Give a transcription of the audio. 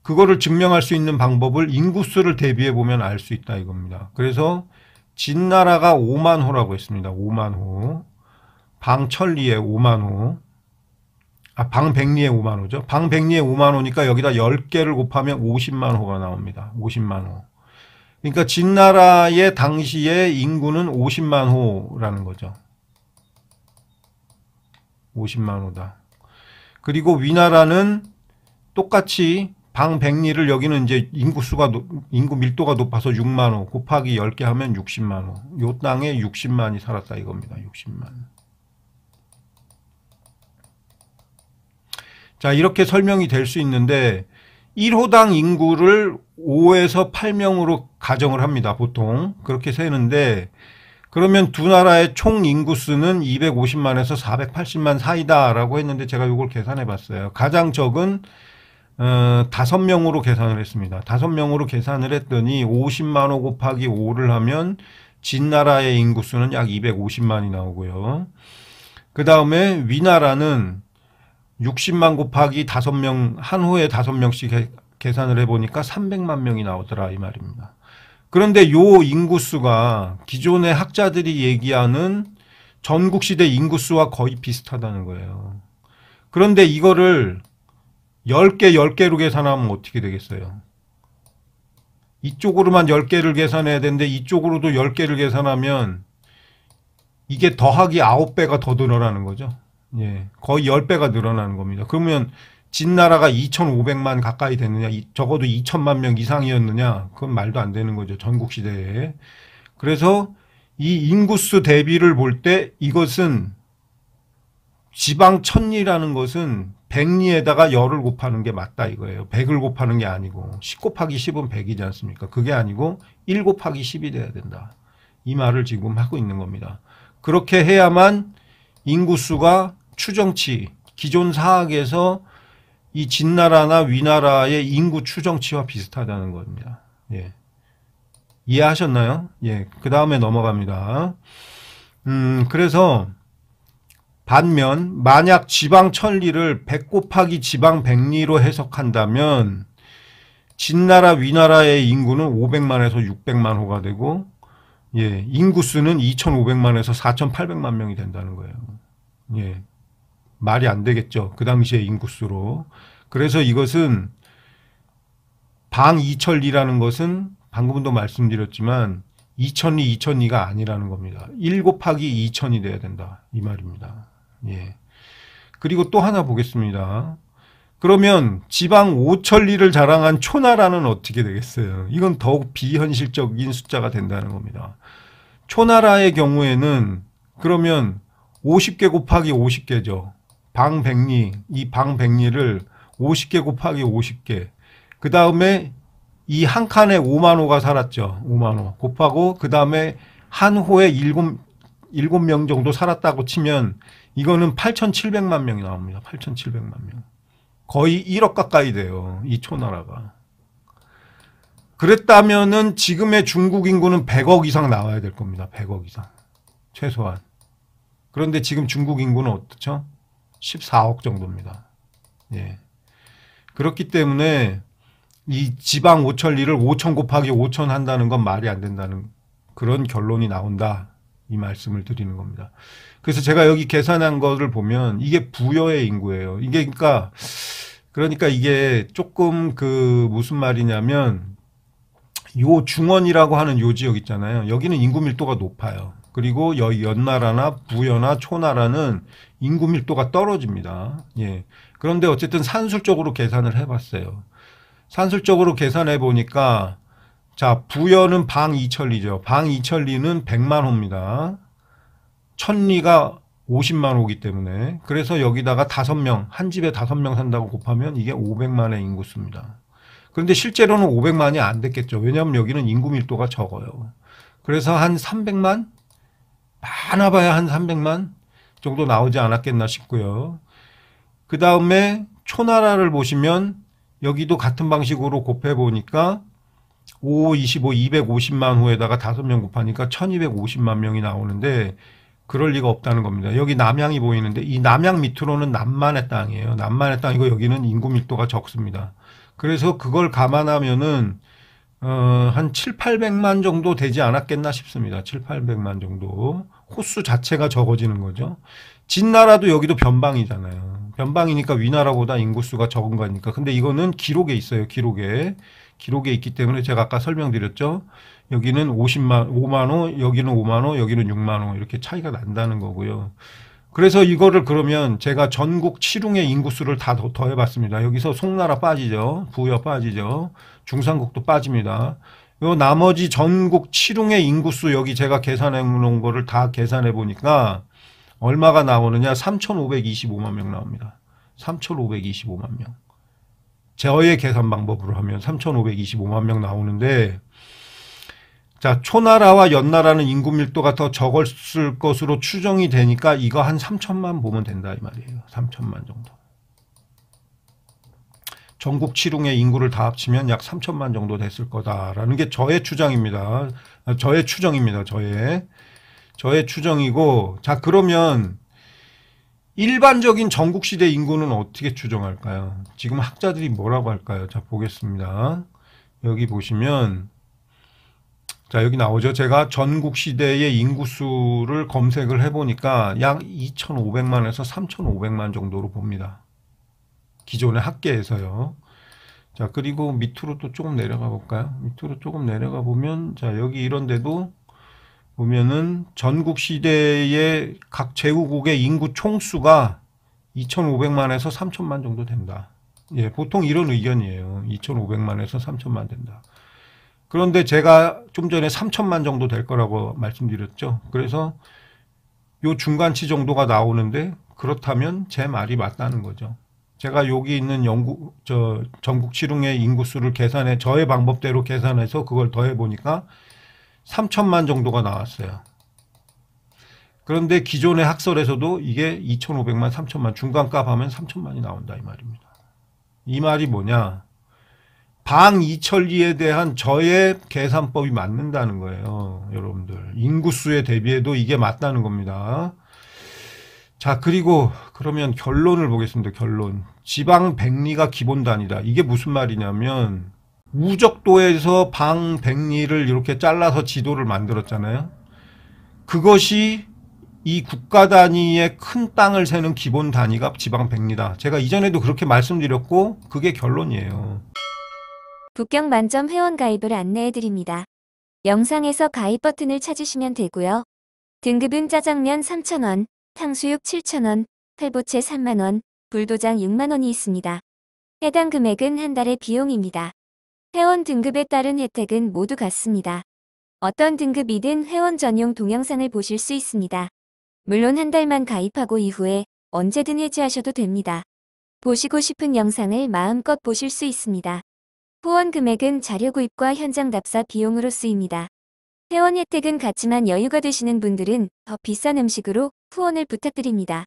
그거를 증명할 수 있는 방법을 인구수를 대비해 보면 알 수 있다 이겁니다. 그래서 진나라가 5만 호라고 했습니다. 5만 호. 방천리에 5만 호. 방백리에 5만 호죠. 방백리에 5만 호니까 여기다 10개를 곱하면 50만 호가 나옵니다. 50만 호. 그러니까 진나라의 당시의 인구는 50만 호라는 거죠. 50만 호다. 그리고 위나라는 똑같이 방백리를 여기는 이제 인구 밀도가 높아서 6만 호 곱하기 10개 하면 60만 호. 요 땅에 60만이 살았다 이겁니다. 60만. 자, 이렇게 설명이 될 수 있는데 1호당 인구를 5에서 8명으로 가정을 합니다. 보통 그렇게 세는데 그러면 두 나라의 총 인구수는 250만에서 480만 사이다라고 했는데 제가 이걸 계산해 봤어요. 가장 적은 5명으로 계산을 했습니다. 5명으로 계산을 했더니 50만 호 곱하기 5를 하면 진나라의 인구수는 약 250만이 나오고요. 그 다음에 위나라는 60만 곱하기 5명, 한 호에 5명씩 계산을 해보니까 300만 명이 나오더라 이 말입니다. 그런데 요 인구수가 기존의 학자들이 얘기하는 전국시대 인구수와 거의 비슷하다는 거예요. 그런데 이거를 10개로 계산하면 어떻게 되겠어요? 이쪽으로만 10개를 계산해야 되는데 이쪽으로도 10개를 계산하면 이게 더하기 9배가 더 늘어나는 거죠. 예, 거의 10배가 늘어나는 겁니다. 그러면 진나라가 2,500만 가까이 됐느냐, 적어도 2천만 명 이상이었느냐, 그건 말도 안 되는 거죠. 전국 시대에. 그래서 이 인구수 대비를 볼 때 이것은 지방 천리라는 것은 백리에다가 열을 곱하는 게 맞다 이거예요. 100을 곱하는 게 아니고 10 곱하기 10은 100이지 않습니까? 그게 아니고 1 곱하기 10이 돼야 된다. 이 말을 지금 하고 있는 겁니다. 그렇게 해야만 인구수가 추정치, 기존 사학에서 이 진나라나 위나라의 인구 추정치와 비슷하다는 겁니다. 예. 이해하셨나요? 예. 그 다음에 넘어갑니다. 그래서 반면 만약 지방 천리를 100 곱하기 지방 백리로 해석한다면 진나라 위나라의 인구는 500만에서 600만 호가 되고 예, 인구수는 2,500만에서 4,800만 명이 된다는 거예요. 예. 말이 안 되겠죠. 그 당시의 인구수로. 그래서 이것은 방이천리라는 것은 방금도 말씀드렸지만 2,002가 아니라는 겁니다. 1 곱하기 2,000이 돼야 된다. 이 말입니다. 예. 그리고 또 하나 보겠습니다. 그러면 지방 5천리를 자랑한 초나라는 어떻게 되겠어요? 이건 더욱 비현실적인 숫자가 된다는 겁니다. 초나라의 경우에는 그러면 50개 곱하기 50개죠. 방백리, 이 방백리를 50개 곱하기 50개. 그 다음에 이 한 칸에 5만 호가 살았죠. 5만 호. 곱하고 그 다음에 한 호에 7명 정도 살았다고 치면 이거는 8,700만 명이 나옵니다. 8,700만 명. 거의 1억 가까이 돼요. 이 초나라가. 그랬다면은 지금의 중국 인구는 100억 이상 나와야 될 겁니다. 100억 이상. 최소한. 그런데 지금 중국 인구는 어떻죠? 14억 정도입니다. 예. 그렇기 때문에 이 지방 5천리를 5천 곱하기 5천 한다는 건 말이 안 된다는 그런 결론이 나온다. 이 말씀을 드리는 겁니다. 그래서 제가 여기 계산한 거를 보면 이게 부여의 인구예요. 이게 그러니까 이게 조금 무슨 말이냐면 요 중원이라고 하는 요 지역 있잖아요. 여기는 인구 밀도가 높아요. 그리고 연나라나 부여나 초나라는 인구 밀도가 떨어집니다. 예. 그런데 어쨌든 산술적으로 계산을 해봤어요. 산술적으로 계산해 보니까 자, 부여는 방이천리죠. 방이천리는 100만 호입니다. 천리가 50만 호기 때문에 그래서 여기다가 5명, 한 집에 5명 산다고 곱하면 이게 500만의 인구수입니다. 그런데 실제로는 500만이 안 됐겠죠. 왜냐하면 여기는 인구 밀도가 적어요. 그래서 한 300만? 많아봐야 한 300만 정도 나오지 않았겠나 싶고요. 그 다음에 초나라를 보시면 여기도 같은 방식으로 곱해보니까 5, 25, 250만 호에다가 5명 곱하니까 1250만 명이 나오는데 그럴 리가 없다는 겁니다. 여기 남양이 보이는데 이 남양 밑으로는 남만의 땅이에요. 남만의 땅이고 여기는 인구 밀도가 적습니다. 그래서 그걸 감안하면은 한 7, 800만 정도 되지 않았겠나 싶습니다. 7, 800만 정도. 호수 자체가 적어지는 거죠. 진나라도 여기도 변방이잖아요. 변방이니까 위나라보다 인구수가 적은 거니까. 근데 이거는 기록에 있어요. 기록에 있기 때문에 제가 아까 설명드렸죠. 여기는 5만 호, 여기는 5만 호, 여기는 6만 호 이렇게 차이가 난다는 거고요. 그래서 이거를 그러면 제가 전국 7웅의 인구수를 다 더해봤습니다. 여기서 송나라 빠지죠. 부여 빠지죠. 중산국도 빠집니다. 요 나머지 전국 7웅의 인구수 여기 제가 계산해 놓은 거를 다 계산해 보니까 얼마가 나오느냐? 3,525만 명 나옵니다. 3,525만 명. 저의 계산 방법으로 하면 3,525만 명 나오는데, 자, 초나라와 연나라는 인구 밀도가 더 적었을 것으로 추정이 되니까 이거 한 3천만 보면 된다 이 말이에요. 3천만 정도. 전국 7웅의 인구를 다 합치면 약 3천만 정도 됐을 거다라는 게 저의 추정입니다. 저의 추정이고, 자, 그러면 일반적인 전국시대 인구는 어떻게 추정할까요? 지금 학자들이 뭐라고 할까요? 자, 보겠습니다. 여기 보시면, 자, 여기 나오죠. 제가 전국시대의 인구수를 검색을 해보니까 약 2,500만에서 3,500만 정도로 봅니다. 기존의 학계에서요. 자, 그리고 밑으로 또 조금 내려가 볼까요? 밑으로 조금 내려가 보면, 자, 여기 이런 데도 보면은 전국 시대의 각 제후국의 인구 총수가 2,500만에서 3,000만 정도 된다. 예, 보통 이런 의견이에요. 2,500만에서 3,000만 된다. 그런데 제가 좀 전에 3,000만 정도 될 거라고 말씀드렸죠. 그래서 요 중간치 정도가 나오는데 그렇다면 제 말이 맞다는 거죠. 제가 여기 있는 전국 7웅의 인구수를 계산해 저의 방법대로 계산해서 그걸 더해 보니까 3천만 정도가 나왔어요. 그런데 기존의 학설에서도 이게 2,500만, 3천만 중간값 하면 3천만이 나온다 이 말입니다. 이 말이 뭐냐? 방이천리에 대한 저의 계산법이 맞는다는 거예요. 여러분들. 인구수에 대비해도 이게 맞다는 겁니다. 자, 그리고 그러면 결론을 보겠습니다. 결론. 지방 백리가 기본 단위다. 이게 무슨 말이냐면 우적도에서 방 백리를 이렇게 잘라서 지도를 만들었잖아요. 그것이 이 국가 단위의 큰 땅을 세는 기본 단위가 지방 백리다. 제가 이전에도 그렇게 말씀드렸고 그게 결론이에요. 북경 만점 회원 가입을 안내해드립니다. 영상에서 가입 버튼을 찾으시면 되고요. 등급은 짜장면 3,000원, 탕수육 7,000원, 팔보채 3만원, 불도장 6만원이 있습니다. 해당 금액은 한 달의 비용입니다. 회원 등급에 따른 혜택은 모두 같습니다. 어떤 등급이든 회원 전용 동영상을 보실 수 있습니다. 물론 한 달만 가입하고 이후에 언제든 해지하셔도 됩니다. 보시고 싶은 영상을 마음껏 보실 수 있습니다. 후원 금액은 자료 구입과 현장 답사 비용으로 쓰입니다. 회원 혜택은 같지만 여유가 되시는 분들은 더 비싼 음식으로 후원을 부탁드립니다.